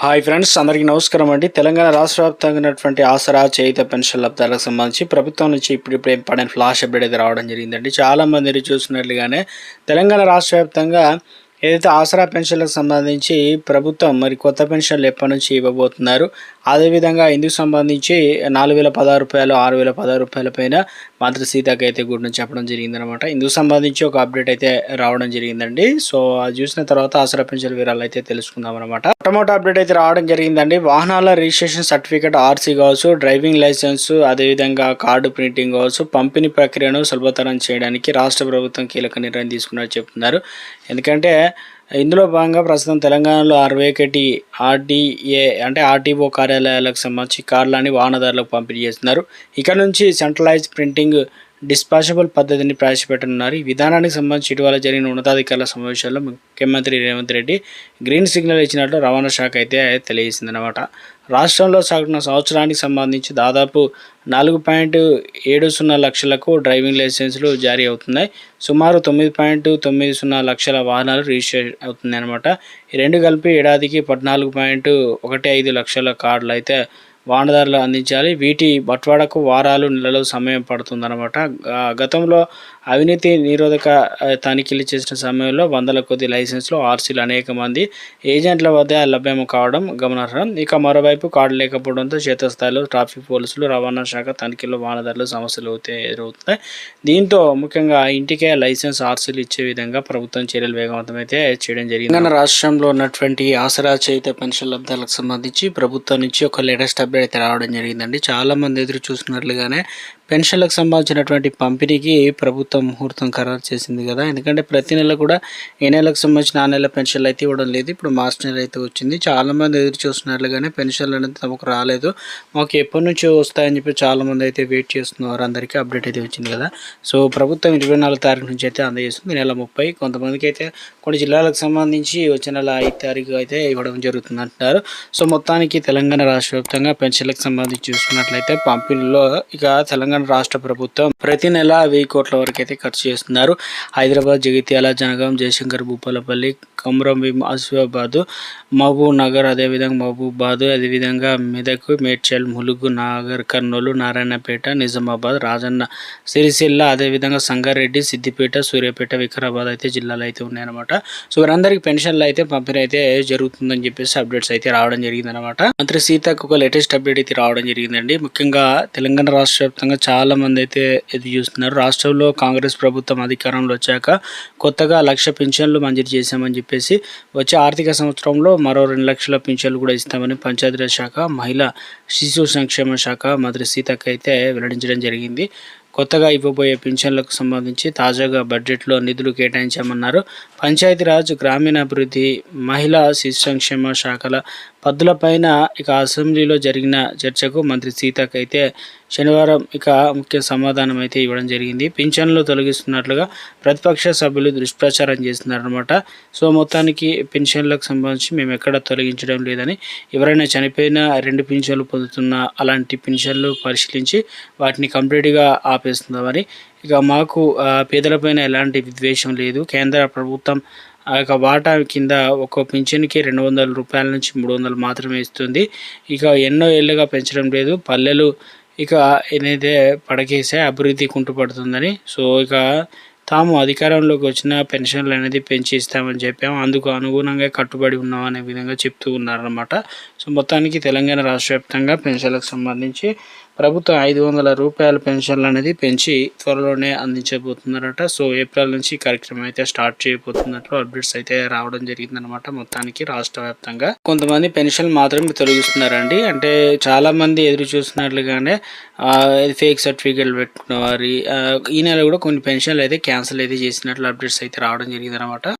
Hi friends, అందరికీ నమస్కారం అండి. తెలంగాణ రాష్ట్ర వ్యాప్తంగా ఉన్నటువంటి ఆసరా, చేయుత పెన్షన్ లబ్ధాలకు సంబంధించి ప్రభుత్వం నుంచి ఇప్పుడు ఇంపార్టెంట్ ఫ్లాష్ అప్డేట్ అయితే రావడం జరిగిందండి. చాలామంది మీరు చూసినట్లుగానే తెలంగాణ రాష్ట్ర వ్యాప్తంగా ఏదైతే ఆసరా పెన్షన్లకు సంబంధించి ప్రభుత్వం మరి కొత్త పెన్షన్లు ఎప్పటి నుంచి ఇవ్వబోతున్నారు, అదేవిధంగా ఇందుకు సంబంధించి 4016 రూపాయలు, 6016 రూపాయల పైన మంత్రి సీతక్క అయితే గుడ్ను చెప్పడం జరిగిందనమాట. ఇందుకు సంబంధించి ఒక అప్డేట్ అయితే రావడం జరిగిందండి. సో అది చూసిన తర్వాత ఆసరా పెన్షన్ వివరాలు అయితే తెలుసుకుందాం అనమాట. మొట్టమొదటి అప్డేట్ అయితే రావడం జరిగిందండి. వాహనాల రిజిస్ట్రేషన్ సర్టిఫికేట్ ఆర్సీ కావచ్చు, డ్రైవింగ్ లైసెన్స్, అదేవిధంగా కార్డు ప్రింటింగ్ కావచ్చు, పంపిణీ ప్రక్రియను సులభతరం చేయడానికి రాష్ట్ర ప్రభుత్వం కీలక నిర్ణయం తీసుకున్నట్టు చెప్తున్నారు. ఎందుకంటే ఇందులో భాగంగా ప్రస్తుతం తెలంగాణలో 61 ఆర్డీఏ అంటే ఆర్టీఓ కార్యాలయాలకు సంబంధించి కార్లని వాహనదారులకు పంపిణీ చేస్తున్నారు. ఇక్కడ నుంచి సెంట్రలైజ్ ప్రింటింగ్ డిస్పాచబుల్ పద్ధతిని ప్రవేశపెట్టనున్నారు. ఈ విధానానికి సంబంధించి ఇటీవల జరిగిన ఉన్నతాధికారుల సమావేశాల్లో ముఖ్యమంత్రి రేవంత్ రెడ్డి గ్రీన్ సిగ్నల్ ఇచ్చినట్లు రవాణా శాఖ అయితే తెలియజేసిందనమాట. రాష్ట్రంలో సాగుతున్న సంవత్సరానికి సంబంధించి దాదాపు 4.70 లక్షలకు డ్రైవింగ్ లైసెన్సులు జారీ అవుతున్నాయి. సుమారు 9.90 లక్షల వాహనాలు రిజిస్టర్ అవుతున్నాయి అనమాట. ఈ రెండు కలిపి ఏడాదికి 14.15 లక్షల కార్డులు అయితే వాహనదారులు అందించాలి. వీటి బట్వాడకు వారాలు, నెలలు సమయం పడుతుందన్నమాట. గతంలో అవినీతి నిరోధక తనిఖీలు చేసిన సమయంలో వందల కొద్ది లైసెన్సులు, ఆర్సీలు అనేక మంది ఏజెంట్ల వద్ద లభ్యం కావడం గమనార్హం. ఇక మరోవైపు కార్డు లేకపోవడంతో క్షేత్రస్థాయిలో ట్రాఫిక్ పోలీసులు, రవాణా శాఖ తనిఖీల్లో వాహనదారులు సమస్యలు ఎదురవుతున్నాయి. దీంతో ముఖ్యంగా ఇంటికే లైసెన్స్, ఆర్సీలు ఇచ్చే విధంగా ప్రభుత్వం చర్యలు వేగవంతం అయితే చేయడం జరిగింది. తెలంగాణ రాష్ట్రంలో ఉన్నటువంటి ఆసరా, చేయుత పెన్షన్ లబ్ధాలకు సంబంధించి ప్రభుత్వం నుంచి ఒక లేటెస్ట్ అప్డేట్ అయితే రావడం జరిగిందండి. చాలామంది ఎదురు చూస్తున్నట్లుగానే పెన్షన్లకు సంబంధించినటువంటి పంపిణీకి ప్రభుత్వం ముహూర్తం ఖరారు చేసింది కదా. ఎందుకంటే ప్రతి నెల కూడా ఏ నెలకు సంబంధించిన ఆ నెల పెన్షన్లు అయితే ఇవ్వడం లేదు. ఇప్పుడు మార్చి నెల అయితే వచ్చింది. చాలామంది ఎదురు చూస్తున్నట్లుగానే పెన్షన్లు అనేది తమకు రాలేదు, మాకు ఎప్పటి నుంచో వస్తాయని చెప్పి చాలామంది అయితే వెయిట్ చేస్తున్నారు. అందరికీ అప్డేట్ అయితే వచ్చింది కదా. సో ప్రభుత్వం 24 తారీఖు నుంచి అయితే అందజేస్తుంది. నెల 30, కొంతమందికి అయితే కొన్ని జిల్లాలకు సంబంధించి వచ్చే నెల 5 తారీఖు అయితే ఇవ్వడం జరుగుతుంది అంటున్నారు. సో మొత్తానికి తెలంగాణ రాష్ట్ర వ్యాప్తంగా పెన్షన్లకు సంబంధించి చూసుకున్నట్లయితే పంపిణీలో ఇక తెలంగాణ రాష్ట్ర ప్రభుత్వం ప్రతి నెల 1000 కోట్ల వరకు అయితే ఖర్చు చేస్తున్నారు. హైదరాబాద్, జగిత్యాల, జనగాం, జయశంకర్, భూపాలపల్లి, కొమరంభీం, ఆసిఫాబాద్, మహబూబ్ నగర్, అదేవిధంగా మహబూబాబాద్, అదేవిధంగా మెదక్, మేడ్చల్, ములుగు, నాగర్ కర్నూలు, నారాయణపేట, నిజామాబాద్, రాజన్న సిరిసిల్ల, అదేవిధంగా సంగారెడ్డి, సిద్దిపేట, సూర్యాపేట, వికారాబాద్ అయితే జిల్లాలు అయితే ఉన్నాయన్నమాట. సో వీరందరికీ పెన్షన్లు అయితే పంపిణీ అయితే జరుగుతుందని చెప్పేసి అప్డేట్స్ అయితే రావడం జరిగిందనమాట. మంత్రి సీతకు ఒక లేటెస్ట్ అప్డేట్ అయితే రావడం జరిగిందండి. ముఖ్యంగా తెలంగాణ రాష్ట్ర వ్యాప్తంగా చాలా మంది అయితే ఎదురు చూస్తున్నారు. రాష్ట్రంలో కాంగ్రెస్ ప్రభుత్వం అధికారంలో వచ్చాక కొత్తగా 1,00,000 పింఛన్లు మంజూరు చేశామని చెప్పేసి వచ్చే ఆర్థిక సంవత్సరంలో మరో 2 లక్షల పింఛన్లు కూడా ఇస్తామని పంచాయతీరాజ్ శాఖ, మహిళా శిశు సంక్షేమ శాఖ మంత్రి సీతక్క అయితే వెల్లడించడం జరిగింది. కొత్తగా ఇవ్వబోయే పింఛన్లకు సంబంధించి తాజాగా బడ్జెట్లో నిధులు కేటాయించామన్నారు. పంచాయతీరాజ్, గ్రామీణాభివృద్ధి, మహిళా శిశు సంక్షేమ శాఖల పద్దులపైన ఇక అసెంబ్లీలో జరిగిన చర్చకు మంత్రి సీతక్క అయితే శనివారం ఇక ముఖ్య సమాధానం అయితే ఇవ్వడం జరిగింది. పింఛన్లు తొలగిస్తున్నట్లుగా ప్రతిపక్ష సభ్యులు దుష్ప్రచారం చేస్తున్నారనమాట. సో మొత్తానికి పెన్షన్లకు సంబంధించి మేము ఎక్కడ తొలగించడం లేదని, ఎవరైనా చనిపోయినా 2 పింఛన్లు పొందుతున్న అలాంటి పింఛన్లు పరిశీలించి వాటిని కంప్లీట్గా ఆపేస్తున్నామని, ఇక మాకు పేదలపైన ఎలాంటి విద్వేషం లేదు. కేంద్ర ప్రభుత్వం ఆ యొక్క వాటా కింద ఒక్కో పింఛన్కి 200 రూపాయల నుంచి 300 మాత్రమే ఇస్తుంది. ఇక ఎన్నో ఏళ్ళుగా పెంచడం లేదు. పల్లెలు ఇక ఏదైతే పడకేసే అభివృద్ధి కుంటుపడుతుందని, సో ఇక తాము అధికారంలోకి వచ్చిన పెన్షన్లు అనేది పెంచి ఇస్తామని చెప్పాము, అందుకు అనుగుణంగా కట్టుబడి ఉన్నాం అనే విధంగా చెప్తూ ఉన్నారన్నమాట. సో మొత్తానికి తెలంగాణ రాష్ట్ర వ్యాప్తంగా పెన్షన్లకు సంబంధించి ప్రభుత్వం 500 రూపాయల పెన్షన్లు అనేది పెంచి త్వరలోనే అందించబోతున్నారట. సో ఏప్రిల్ నుంచి ఈ కార్యక్రమం అయితే స్టార్ట్ చేయబోతున్నట్లు అప్డేట్స్ అయితే రావడం జరిగిందనమాట. మొత్తానికి రాష్ట్ర వ్యాప్తంగా కొంతమంది పెన్షన్ మాత్రమే తొలగిస్తున్నారండి. అంటే చాలామంది ఎదురు చూస్తున్నట్లుగానే ఫేక్ సర్టిఫికేట్లు పెట్టుకున్న వారి ఈ నెల కూడా కొన్ని పెన్షన్లు అయితే క్యాన్సిల్ అయితే చేసినట్లు అప్డేట్స్ అయితే రావడం జరిగిందనమాట.